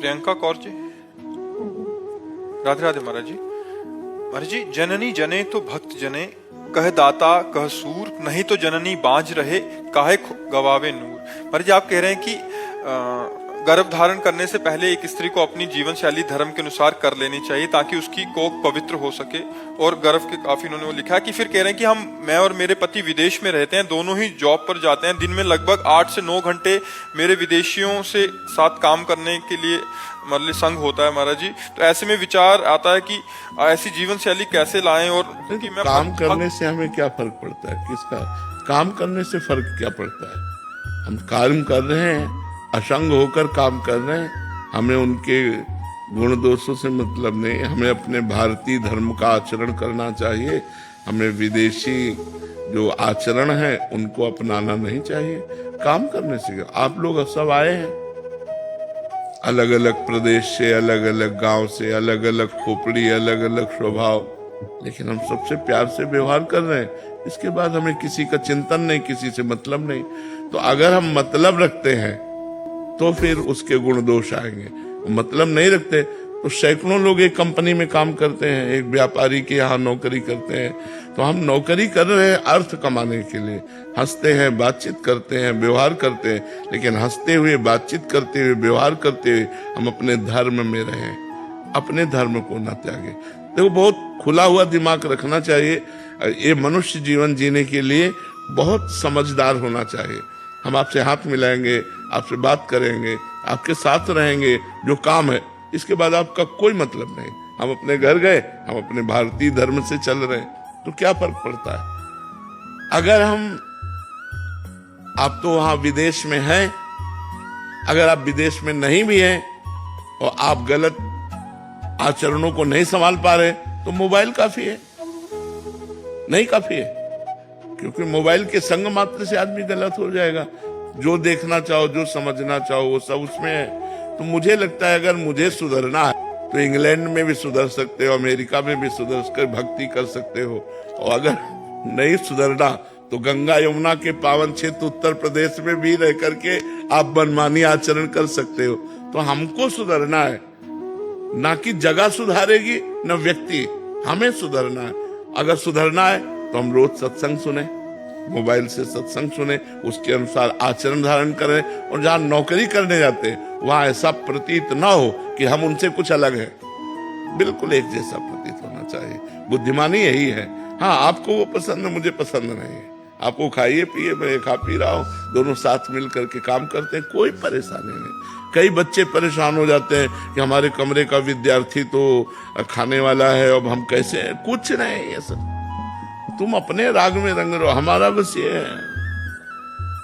प्रियंका कौर जी, राधे राधे महाराज जी। महाराज जी, जननी जने तो भक्त जने, कह दाता कह सूर, नहीं तो जननी बांझ रहे, काहे गवावे नूर। महाराज जी, आप कह रहे हैं कि गर्भ धारण करने से पहले एक स्त्री को अपनी जीवन शैली धर्म के अनुसार कर लेनी चाहिए ताकि उसकी कोख पवित्र हो सके। और गर्भ के काफी इन्होंने वो लिखा है कि फिर कह रहे हैं कि मैं और मेरे पति विदेश में रहते हैं, दोनों ही जॉब पर जाते हैं, दिन में लगभग 8 से 9 घंटे मेरे विदेशियों से साथ काम करने के लिए मतलब संग होता है महाराज जी। तो ऐसे में विचार आता है कि ऐसी जीवन शैली कैसे लाएं। और क्योंकि मैं काम करने से हमें क्या फर्क पड़ता है, किसका काम करने से फर्क क्या पड़ता है? हम काम कर रहे हैं, असंग होकर काम कर रहे हैं, हमें उनके गुण दोषों से मतलब नहीं। हमें अपने भारतीय धर्म का आचरण करना चाहिए, हमें विदेशी जो आचरण है उनको अपनाना नहीं चाहिए। काम करने से आप लोग सब आए हैं अलग अलग प्रदेश से, अलग अलग गांव से, अलग अलग खोपड़ी, अलग अलग स्वभाव, लेकिन हम सबसे प्यार से व्यवहार कर रहे हैं। इसके बाद हमें किसी का चिंतन नहीं, किसी से मतलब नहीं। तो अगर हम मतलब रखते हैं तो फिर उसके गुण दोष आएंगे। मतलब नहीं रखते तो सैकड़ों लोग एक कंपनी में काम करते हैं, एक व्यापारी के यहाँ नौकरी करते हैं। तो हम नौकरी कर रहे हैं अर्थ कमाने के लिए, हंसते हैं, बातचीत करते हैं, व्यवहार करते हैं, लेकिन हंसते हुए, बातचीत करते हुए, व्यवहार करते हुए हम अपने धर्म में रहें, अपने धर्म को न त्यागे। देखो, बहुत खुला हुआ दिमाग रखना चाहिए। ये मनुष्य जीवन जीने के लिए बहुत समझदार होना चाहिए। हम आपसे हाथ मिलाएंगे, आपसे बात करेंगे, आपके साथ रहेंगे, जो काम है इसके बाद आपका कोई मतलब नहीं। हम अपने घर गए, हम अपने भारतीय धर्म से चल रहे हैं, तो क्या फर्क पड़ता है? अगर आप तो वहां विदेश में हैं, अगर आप विदेश में नहीं भी हैं और आप गलत आचरणों को नहीं संभाल पा रहे तो मोबाइल काफी है, नहीं काफी है। क्योंकि मोबाइल के संग मात्र से आदमी गलत हो जाएगा। जो देखना चाहो, जो समझना चाहो, वो सब उसमें है। तो मुझे लगता है अगर मुझे सुधरना है तो इंग्लैंड में भी सुधर सकते हो, अमेरिका में भी सुधर कर भक्ति कर सकते हो। और अगर नहीं सुधरना तो गंगा यमुना के पावन क्षेत्र उत्तर प्रदेश में भी रह करके आप मनमानी आचरण कर सकते हो। तो हमको सुधरना है, ना कि जगह सुधारेगी न व्यक्ति, हमें सुधरना है। अगर सुधरना है तो हम रोज सत्संग सुने, मोबाइल से सत्संग सुने, उसके अनुसार आचरण धारण करें। और जहाँ नौकरी करने जाते हैं वहां ऐसा प्रतीत ना हो कि हम उनसे कुछ अलग है, बिल्कुल एक जैसा प्रतीत होना चाहिए। बुद्धिमानी यही है। हाँ, आपको वो पसंद है, मुझे पसंद नहीं है, आपको खाइए पिए, मैं खा पी रहा हूँ, दोनों साथ मिल करके काम करते हैं, कोई परेशानी नहीं। कई बच्चे परेशान हो जाते हैं कि हमारे कमरे का विद्यार्थी तो खाने वाला है, अब हम कैसे हैं? कुछ नहीं, ये सब तुम अपने राग में रंग रहो, हमारा बस ये है,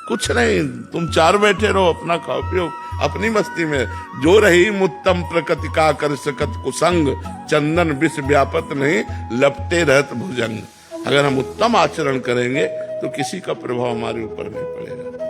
कुछ नहीं। तुम चार बैठे रहो, अपना खाओ पियो, अपनी मस्ती में। जो रही मुत्तम प्रकृति का कर सकत कुसंग, चंदन विष व्यापत नहीं, लपटे रहत भुजंग। अगर हम उत्तम आचरण करेंगे तो किसी का प्रभाव हमारे ऊपर नहीं पड़ेगा।